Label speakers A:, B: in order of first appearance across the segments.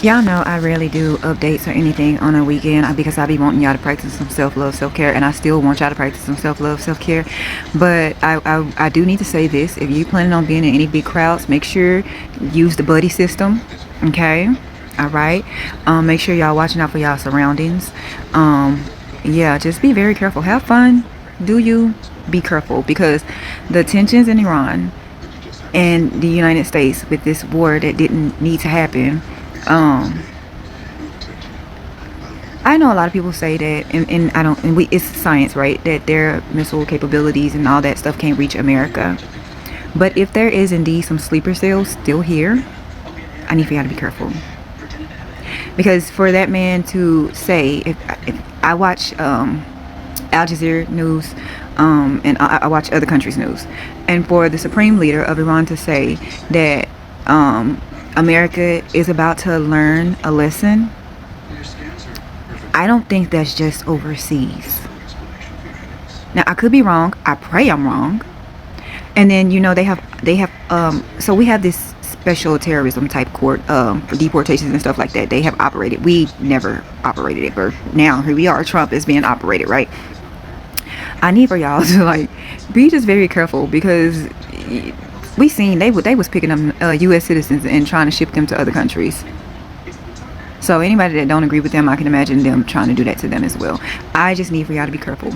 A: Y'all know I rarely do updates or anything on a weekend because I be wanting y'all to practice some self-love, self-care, and I still want y'all to practice some self-love, self-care. But I do need to say this: if you planning on being in any big crowds, make sure use the buddy system. Okay, all right. Make sure y'all watching out for y'all surroundings. Yeah, just be very careful. Have fun. Do you be careful because the tensions in Iran and the United States with this war that didn't need to happen. um I know a lot of people say that, and I don't, and we, it's science, right? That their missile capabilities and all that stuff can't reach America. But if there is indeed some sleeper cells still here, I need for y'all to be careful. Because for that man to say, if I watch Al Jazeera news, and I watch other countries' news, and for the supreme leader of Iran to say that America is about to learn a lesson, I don't think that's just overseas. Now I could be wrong. I pray I'm wrong. And then they have so we have this special terrorism type court for deportations and stuff like that. They have operated. We never operated it, but now here we are. Trump is being operated, right? I need for y'all to like be just very careful because we seen they was picking up U.S. citizens and trying to ship them to other countries. So anybody that don't agree with them, I can imagine them trying to do that to them as well. I just need for y'all to be careful.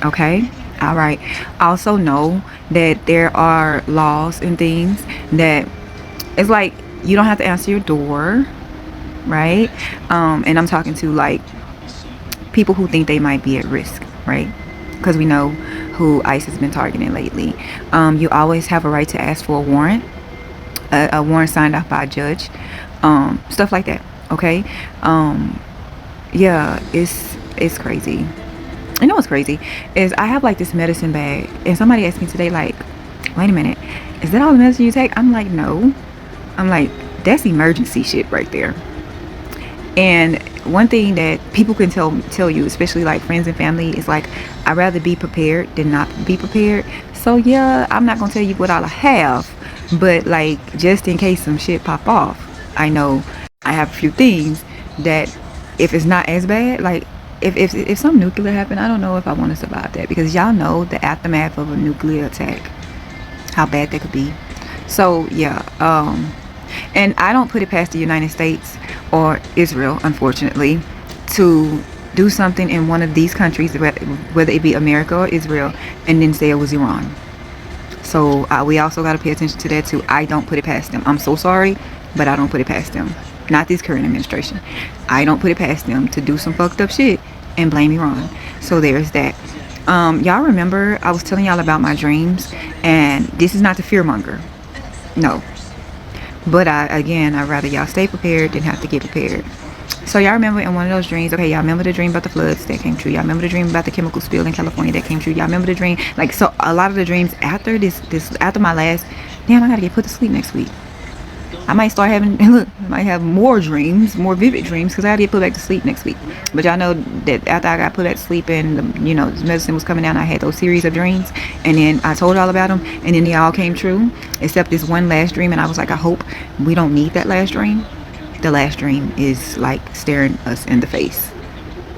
A: Okay? All right. Also know that there are laws and things that it's like you don't have to answer your door, right? And I'm talking to like people who think they might be at risk, right? Because we know who ICE has been targeting lately. You always have a right to ask for a warrant, a warrant signed off by a judge, stuff like that. Okay. Yeah, it's crazy. You know what's crazy is I have like this medicine bag, and somebody asked me today, like, wait a minute, is that all the medicine you take? I'm like, no. I'm like, that's emergency shit right there. And one thing that people can tell you, especially like friends and family, is like, I'd rather be prepared than not be prepared. So yeah, I'm not gonna tell you what all I have, but like just in case some shit pop off, I know I have a few things that if it's not as bad, like if some nuclear happened, I don't know if I want to survive that because y'all know the aftermath of a nuclear attack, how bad that could be. So yeah, and I don't put it past the United States or Israel, unfortunately, to do something in one of these countries, whether it be America or Israel, and then say it was Iran. So we also got to pay attention to that too. I don't put it past them. I'm so sorry, but I don't put it past them. Not this current administration. I don't put it past them to do some fucked up shit and blame Iran. So there's that. Y'all remember I was telling y'all about my dreams, and this is not the fearmonger. No. But I'd rather y'all stay prepared than have to get prepared. So y'all remember in one of those dreams, okay, y'all remember the dream about the floods that came true. Y'all remember the dream about the chemical spill in California that came true. Y'all remember the dream, like, so a lot of the dreams after after my last, damn, I gotta get put to sleep next week. I might start having, look, I might have more dreams, more vivid dreams, because I gotta get put back to sleep next week. But y'all know that after I got put back to sleep and the medicine was coming down, I had those series of dreams, and then I told y'all about them, and then they all came true, except this one last dream, and I was like, I hope we don't need that last dream. The last dream is like staring us in the face,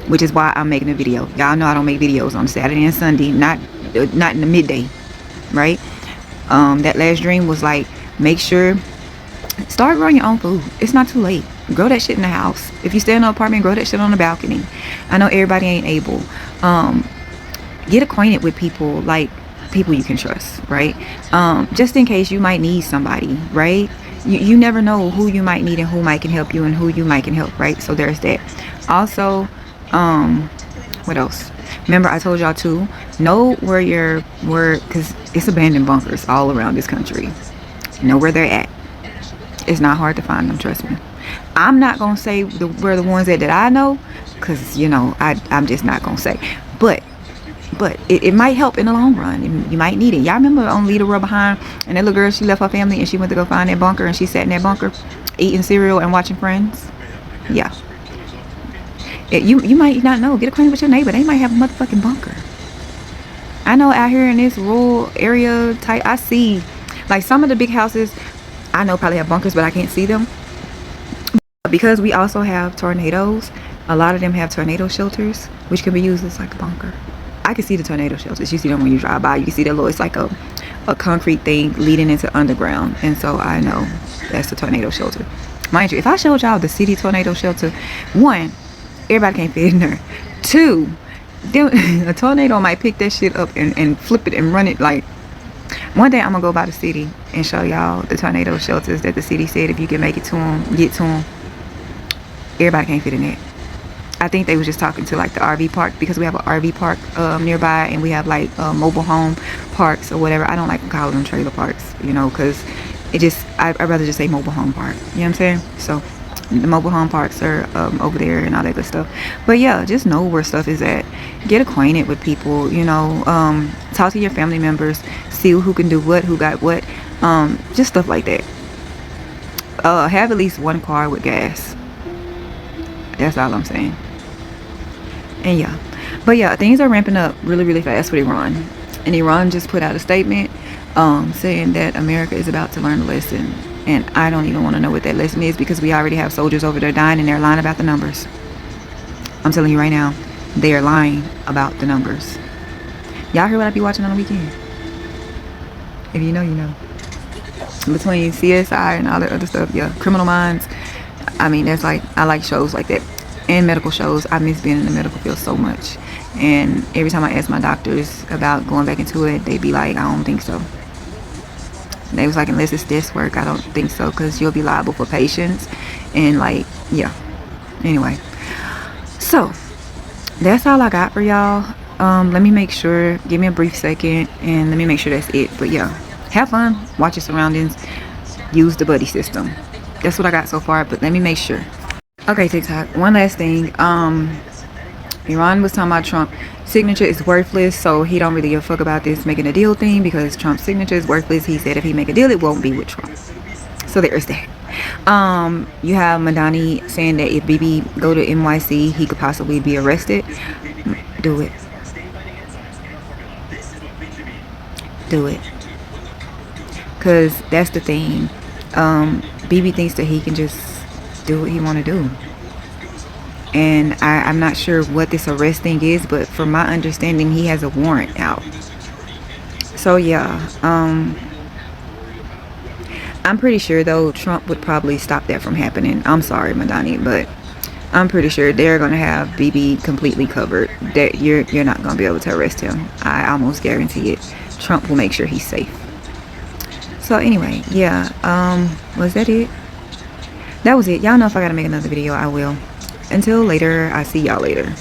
A: which is why I'm making a video. Y'all know I don't make videos on Saturday and Sunday, not in the midday, right? That last dream was like, make sure, start growing your own food. It's not too late. Grow that shit in the house. If you stay in an apartment, grow that shit on the balcony. I know everybody ain't able. Get acquainted with people, like people you can trust, right? Just in case you might need somebody, right? You never know who you might need and who might can help you and who you might can help, right? So there's that. Also, what else? Remember I told y'all to know where because it's abandoned bunkers all around this country. Know where they're at. It's not hard to find them, trust me. I'm not gonna say where the ones that I know, because I'm just not gonna say. But it might help in the long run. You might need it. Y'all remember on Leave the World Behind, and that little girl, she left her family and she went to go find that bunker, and she sat in that bunker eating cereal and watching Friends. Yeah. You might not know. Get acquainted with your neighbor. They might have a motherfucking bunker. I know out here in this rural area type, I see like some of the big houses I know probably have bunkers, but I can't see them. because we also have tornadoes, a lot of them have tornado shelters, which can be used as like a bunker. I can see the tornado shelters. You see them when you drive by. You can see that little, it's like a concrete thing leading into underground. And so I know that's the tornado shelter. Mind you, if I showed y'all the city tornado shelter, one, everybody can't fit in there. Two, a tornado might pick that shit up and flip it and run it. Like, one day I'm gonna go by the city and show y'all the tornado shelters that the city said if you can make it to them, get to them. Everybody can't fit in it. I think they was just talking to like the RV park, because we have an RV park nearby, and we have like mobile home parks or whatever. I don't like to call them trailer parks, you know, because it just, I'd rather just say mobile home park. You know what I'm saying? So the mobile home parks are over there and all that good stuff. But yeah, just know where stuff is at. Get acquainted with people, you know. Talk to your family members, see who can do what, who got what, just stuff like that. Have at least one car with gas. That's all I'm saying. And yeah, but yeah, things are ramping up really, really fast with Iran. And Iran just put out a statement saying that America is about to learn a lesson. And I don't even want to know what that lesson is, because we already have soldiers over there dying, and they're lying about the numbers. I'm telling you right now, they are lying about the numbers. Y'all heard what I be watching on the weekend? If you know, you know. Between CSI and all that other stuff, yeah, Criminal Minds. I mean, that's like, I like shows like that. And medical shows. I miss being in the medical field so much. And every time I ask my doctors about going back into it, they be like, I don't think so. They was like, unless it's desk work, I don't think so, because you'll be liable for patients. And like, yeah. Anyway. So, that's all I got for y'all. Let me make sure, give me a brief second, and let me make sure that's it. But yeah, have fun, watch your surroundings, use the buddy system. That's what I got so far, but let me make sure. Okay, TikTok, one last thing. Iran was talking about Trump signature is worthless, so he don't really give a fuck about this making a deal thing, because Trump's signature is worthless. He said if he make a deal, it won't be with Trump. So there's that. You have Madani saying that if Bibi go to NYC, he could possibly be arrested. Do it. Do it. Because that's the thing. Bibi thinks that he can just do what he want to do. And I'm not sure what this arrest thing is, but from my understanding, he has a warrant out. So yeah, I'm pretty sure though Trump would probably stop that from happening. I'm sorry, Madani, but I'm pretty sure they're gonna have Bibi completely covered. That you're not gonna be able to arrest him. I almost guarantee it. Trump will make sure he's safe. So anyway, yeah, was that it? That was it. Y'all know if I gotta make another video, I will. Until later, I'll see y'all later.